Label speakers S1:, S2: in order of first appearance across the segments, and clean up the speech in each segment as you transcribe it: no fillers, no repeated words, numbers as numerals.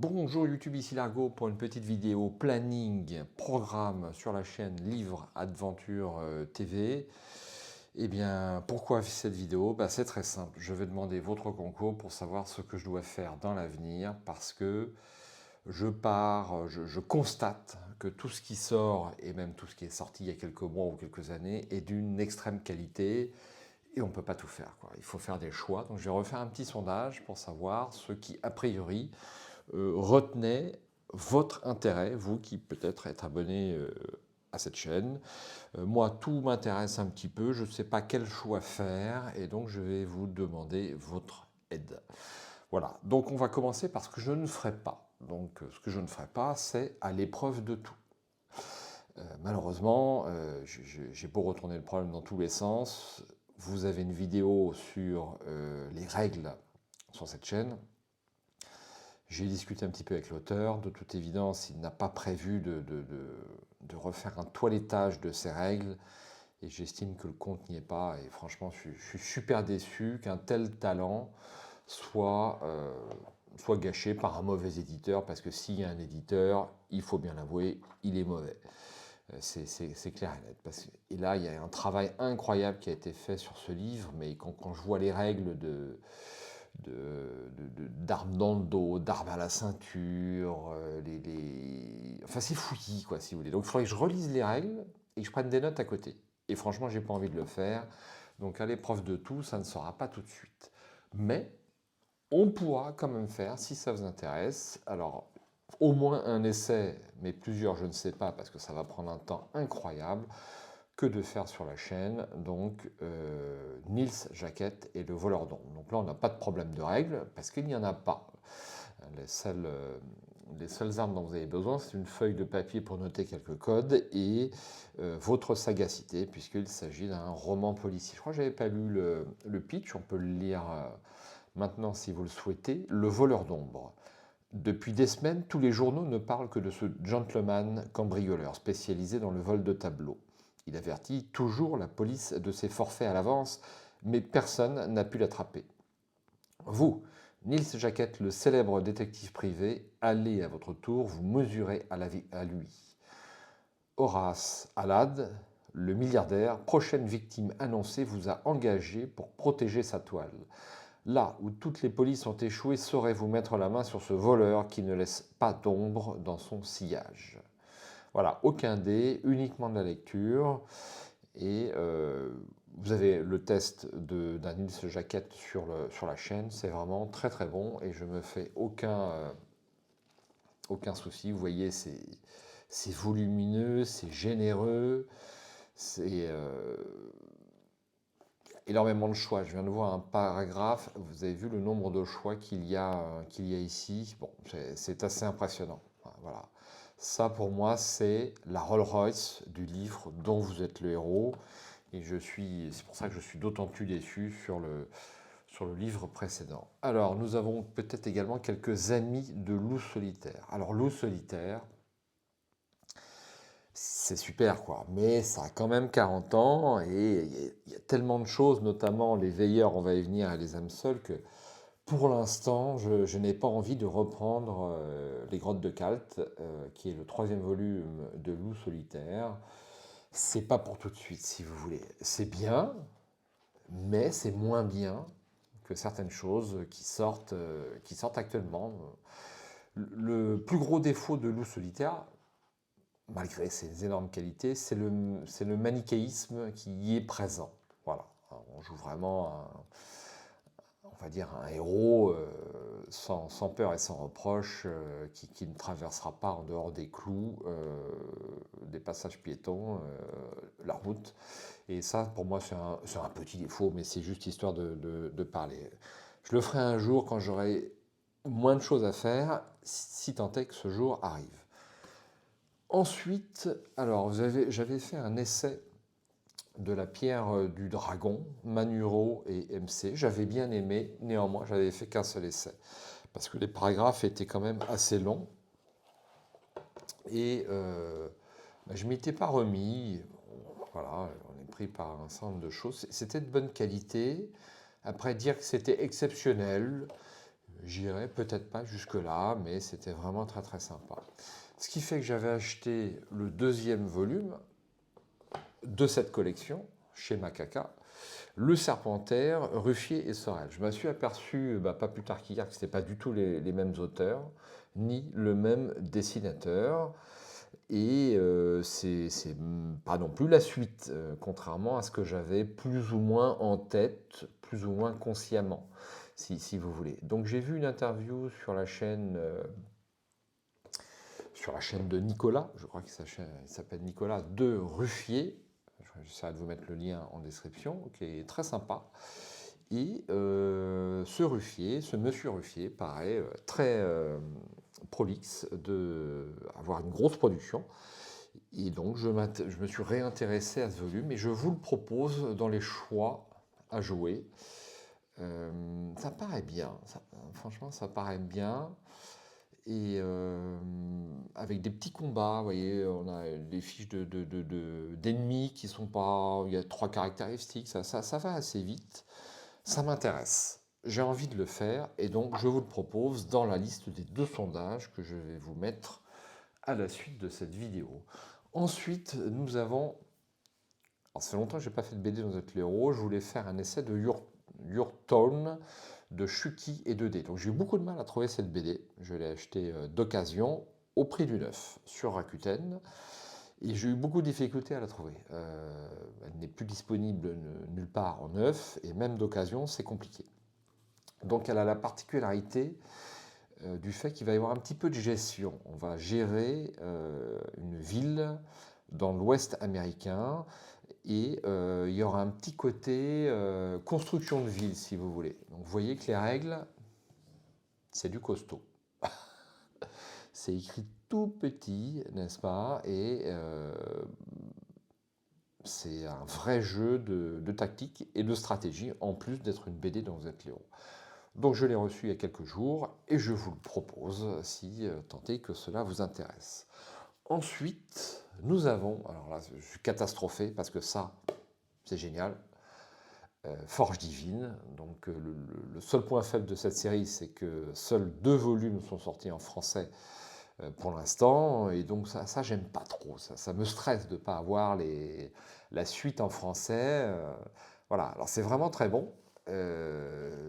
S1: Bonjour YouTube, ici Largo pour une petite vidéo planning, programme sur la chaîne Livre Adventure TV. Eh bien, pourquoi cette vidéo? C'est très simple, je vais demander votre concours pour savoir ce que je dois faire dans l'avenir parce que je constate que tout ce qui sort et même tout ce qui est sorti il y a quelques mois ou quelques années est d'une extrême qualité et on ne peut pas tout faire, quoi. Il faut faire des choix. Donc je vais refaire un petit sondage pour savoir ce qui, a priori, retenait votre intérêt, vous qui peut-être êtes abonné à cette chaîne. Moi, tout m'intéresse un petit peu, je ne sais pas quel choix faire, et donc je vais vous demander votre aide. Voilà, donc on va commencer par ce que je ne ferai pas. Donc ce que je ne ferai pas, c'est à l'épreuve de tout. Malheureusement, j'ai beau retourner le problème dans tous les sens, vous avez une vidéo sur les règles sur cette chaîne. J'ai discuté un petit peu avec l'auteur. De toute évidence, il n'a pas prévu de refaire un toilettage de ces règles. Et j'estime que le compte n'y est pas. Et franchement, je suis super déçu qu'un tel talent soit gâché par un mauvais éditeur. Parce que s'il y a un éditeur, il faut bien l'avouer, il est mauvais. C'est clair et net. Et là, il y a un travail incroyable qui a été fait sur ce livre. Mais quand je vois les règles d'armes dans le dos, d'armes à la ceinture, enfin c'est fouillis quoi si vous voulez. Donc il faudrait que je relise les règles et que je prenne des notes à côté. Et franchement j'ai pas envie de le faire. Donc à l'épreuve de tout, ça ne sera pas tout de suite. Mais on pourra quand même faire si ça vous intéresse. Alors au moins un essai, mais plusieurs je ne sais pas parce que ça va prendre un temps incroyable que de faire sur la chaîne, donc Nils Jaquette et le voleur d'ombre. Donc là, on n'a pas de problème de règles, parce qu'il n'y en a pas. Les seules armes dont vous avez besoin, c'est une feuille de papier pour noter quelques codes et votre sagacité, puisqu'il s'agit d'un roman policier. Je crois que je n'avais pas lu le pitch, on peut le lire maintenant si vous le souhaitez. Le voleur d'ombre. Depuis des semaines, tous les journaux ne parlent que de ce gentleman cambrioleur spécialisé dans le vol de tableaux. Il avertit toujours la police de ses forfaits à l'avance, mais personne n'a pu l'attraper. Vous, Nils Jaquette, le célèbre détective privé, allez à votre tour vous mesurer à lui. Horace Alad, le milliardaire, prochaine victime annoncée, vous a engagé pour protéger sa toile. Là où toutes les polices ont échoué, saurez-vous mettre la main sur ce voleur qui ne laisse pas d'ombre dans son sillage. Voilà, aucun dé, uniquement de la lecture. Et vous avez le test d'un Nils Jaquette sur la chaîne, c'est vraiment très très bon et je me fais aucun souci. Vous voyez, c'est volumineux, c'est généreux, c'est énormément de choix. Je viens de voir un paragraphe, vous avez vu le nombre de choix qu'il y a ici. Bon, c'est assez impressionnant. Voilà. Ça, pour moi, c'est la Rolls-Royce du livre dont vous êtes le héros. Et c'est pour ça que je suis d'autant plus déçu sur le livre précédent. Alors, nous avons peut-être également quelques amis de Loup Solitaire. Alors, Loup Solitaire, c'est super, quoi. Mais ça a quand même 40 ans et il y a tellement de choses, notamment les veilleurs, on va y venir, et les âmes seules, que pour l'instant, je n'ai pas envie de reprendre Les Grottes de Calte, qui est le troisième volume de Loup Solitaire. C'est pas pour tout de suite, si vous voulez. C'est bien, mais c'est moins bien que certaines choses qui sortent actuellement. Le plus gros défaut de Loup Solitaire, malgré ses énormes qualités, c'est le manichéisme qui y est présent. Voilà, on joue vraiment on va dire un héros sans peur et sans reproche, qui ne traversera pas en dehors des clous, des passages piétons, la route. Et ça, pour moi, c'est un petit défaut, mais c'est juste histoire de parler. Je le ferai un jour quand j'aurai moins de choses à faire, si tant est que ce jour arrive. Ensuite, alors, j'avais fait un essai de la pierre du dragon, Manuro et MC. J'avais bien aimé, néanmoins, j'avais fait qu'un seul essai. Parce que les paragraphes étaient quand même assez longs. Et je ne m'étais pas remis. Voilà, on est pris par un certain nombre de choses. C'était de bonne qualité. Après, dire que c'était exceptionnel, J'irai peut-être pas jusque-là, mais c'était vraiment très très sympa. Ce qui fait que j'avais acheté le deuxième volume de cette collection chez Macaca, Le Serpentaire, Ruffier et Sorel. Je me suis aperçu, pas plus tard qu'hier, que ce n'était pas du tout les mêmes auteurs, ni le même dessinateur. Et c'est pas non plus la suite, contrairement à ce que j'avais plus ou moins en tête, plus ou moins consciemment, si vous voulez. Donc j'ai vu une interview sur la chaîne de Nicolas, je crois qu'il s'appelle Nicolas de Ruffier. J'essaierai de vous mettre le lien en description, qui est très sympa. Et ce monsieur Ruffier paraît très prolixe, avoir une grosse production. Et donc je me suis réintéressé à ce volume et je vous le propose dans les choix à jouer. Ça paraît bien, franchement ça paraît bien. Et avec des petits combats, vous voyez, on a des fiches d'ennemis qui sont pas. Il y a 3 caractéristiques, ça va assez vite. Ça m'intéresse. J'ai envie de le faire et donc je vous le propose dans la liste des 2 sondages que je vais vous mettre à la suite de cette vidéo. Ensuite, nous avons. Alors, ça fait longtemps que je n'ai pas fait de BD dans notre héros. Je voulais faire un essai de Your Town de Chucky et 2D. Donc j'ai eu beaucoup de mal à trouver cette BD. Je l'ai achetée d'occasion au prix du neuf sur Rakuten. Et j'ai eu beaucoup de difficultés à la trouver. Elle n'est plus disponible nulle part en neuf, et même d'occasion, c'est compliqué. Donc elle a la particularité du fait qu'il va y avoir un petit peu de gestion. On va gérer une ville dans l'Ouest américain, et il y aura un petit côté construction de ville, si vous voulez. Donc vous voyez que les règles, c'est du costaud. C'est écrit tout petit, n'est-ce pas? Et c'est un vrai jeu de tactique et de stratégie, en plus d'être une BD dont vous êtes Léo. Donc je l'ai reçu il y a quelques jours et je vous le propose si tant est que cela vous intéresse. Ensuite, nous avons, alors là je suis catastrophé parce que ça, c'est génial, Forge Divine. Donc le seul point faible de cette série, c'est que seuls 2 volumes sont sortis en français pour l'instant, et donc ça j'aime pas trop, ça me stresse de ne pas avoir la suite en français. Voilà, alors c'est vraiment très bon.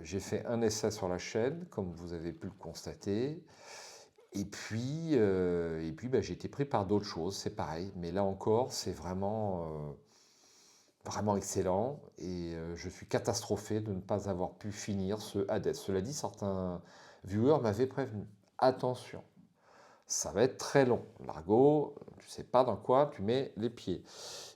S1: J'ai fait un essai sur la chaîne, comme vous avez pu le constater. Et puis j'ai été pris par d'autres choses, c'est pareil. Mais là encore, c'est vraiment excellent. Et je suis catastrophé de ne pas avoir pu finir ce Hades. Cela dit, certains viewers m'avaient prévenu. Attention, ça va être très long. L'argot, tu ne sais pas dans quoi tu mets les pieds.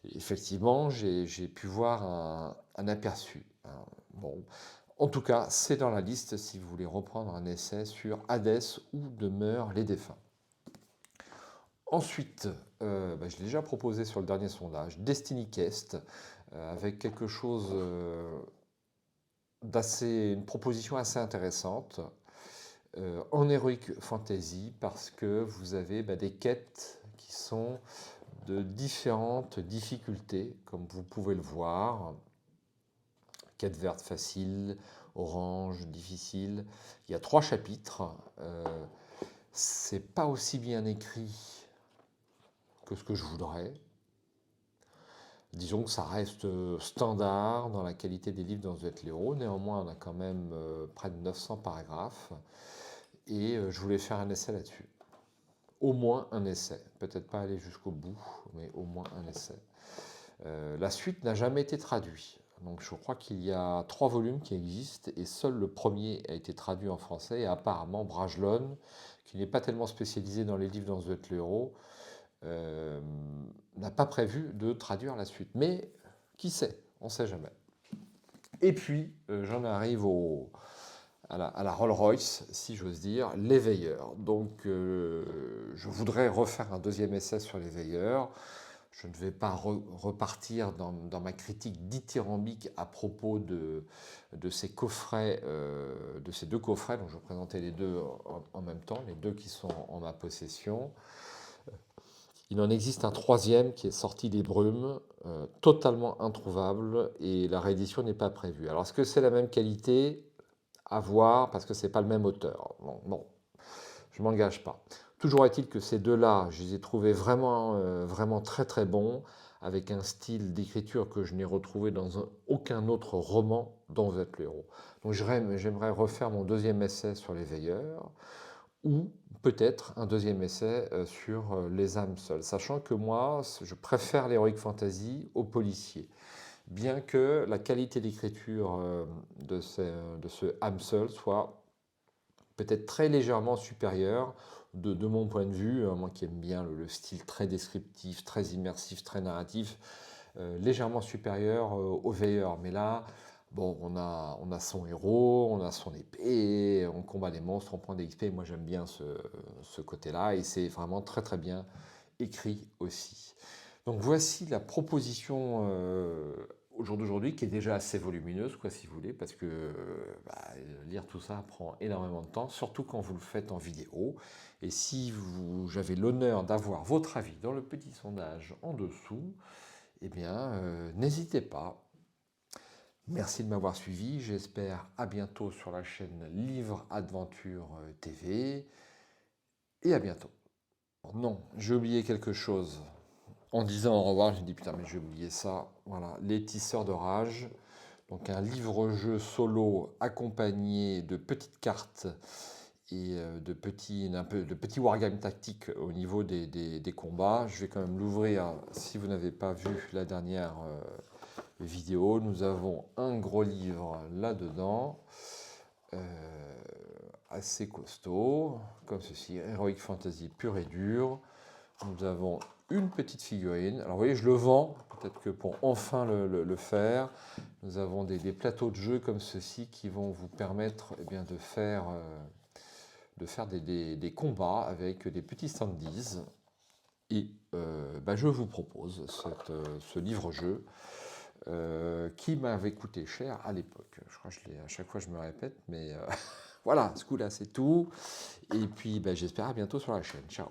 S1: Et effectivement, j'ai pu voir un aperçu. Bon, en tout cas, c'est dans la liste si vous voulez reprendre un essai sur Hades, où demeurent les défunts. Ensuite, je l'ai déjà proposé sur le dernier sondage, Destiny Quest, avec quelque chose une proposition assez intéressante, en Heroic Fantasy, parce que vous avez des quêtes qui sont de différentes difficultés, comme vous pouvez le voir. Quête verte facile, orange difficile. Il y a 3 chapitres. C'est pas aussi bien écrit que ce que je voudrais. Disons que ça reste standard dans la qualité des livres dans The Héros. Néanmoins, on a quand même près de 900 paragraphes. Et je voulais faire un essai là-dessus. Au moins un essai. Peut-être pas aller jusqu'au bout, mais au moins un essai. La suite n'a jamais été traduite. Donc je crois qu'il y a 3 volumes qui existent et seul le premier a été traduit en français. Et apparemment, Brajlon, qui n'est pas tellement spécialisé dans les livres dans The Héros, n'a pas prévu de traduire la suite. Mais qui sait, on ne sait jamais. Et puis, j'en arrive à la Rolls-Royce, si j'ose dire, Les Veilleurs. Donc, je voudrais refaire un deuxième essai sur Les Veilleurs. Je ne vais pas repartir dans ma critique dithyrambique à propos de ces coffrets, de ces 2 coffrets, dont je vais présenter les 2 en même temps, les 2 qui sont en ma possession. Il en existe un 3e qui est sorti des Brumes, totalement introuvable, et la réédition n'est pas prévue. Alors, est-ce que c'est la même qualité? à voir parce que c'est pas le même auteur. Bon, je m'engage pas. Toujours est-il que ces deux-là, je les ai trouvés vraiment, vraiment très très bons, avec un style d'écriture que je n'ai retrouvé dans aucun autre roman dont vous êtes le héros. Donc j'aimerais refaire mon deuxième essai sur les veilleurs, ou peut-être un deuxième essai sur les âmes seules, sachant que moi, je préfère l'heroic fantasy au policier, bien que la qualité d'écriture de ce âme seule soit peut-être très légèrement supérieure de mon point de vue, moi qui aime bien le style très descriptif, très immersif, très narratif, légèrement supérieur au veilleur. Mais là, bon, on a son héros, on a son épée, on combat des monstres, on prend des XP. Moi, j'aime bien ce côté-là et c'est vraiment très très bien écrit aussi. Donc voici la proposition au jour d'aujourd'hui qui est déjà assez volumineuse, quoi, si vous voulez, parce que lire tout ça prend énormément de temps, surtout quand vous le faites en vidéo. Et si j'avais l'honneur d'avoir votre avis dans le petit sondage en dessous, eh bien, n'hésitez pas. Merci de m'avoir suivi. J'espère à bientôt sur la chaîne Livre Adventure TV. Et à bientôt. Non, j'ai oublié quelque chose. En disant au revoir, j'ai dit putain, mais j'ai oublié ça. Voilà, Les Tisseurs de Rage. Donc un livre-jeu solo accompagné de petites cartes et de petits wargames tactiques au niveau des combats. Je vais quand même l'ouvrir si vous n'avez pas vu la dernière vidéo. Nous avons un gros livre là-dedans, assez costaud, comme ceci, Heroic Fantasy pur et dur. Nous avons une petite figurine. Alors vous voyez, je le vends, peut-être que pour enfin le faire. Nous avons des plateaux de jeu comme ceci qui vont vous permettre bien, de faire des combats avec des petits standees. Et je vous propose ce livre-jeu qui m'avait coûté cher à l'époque. Je crois que à chaque fois je me répète, mais voilà, ce coup-là c'est tout. Et puis j'espère à bientôt sur la chaîne. Ciao.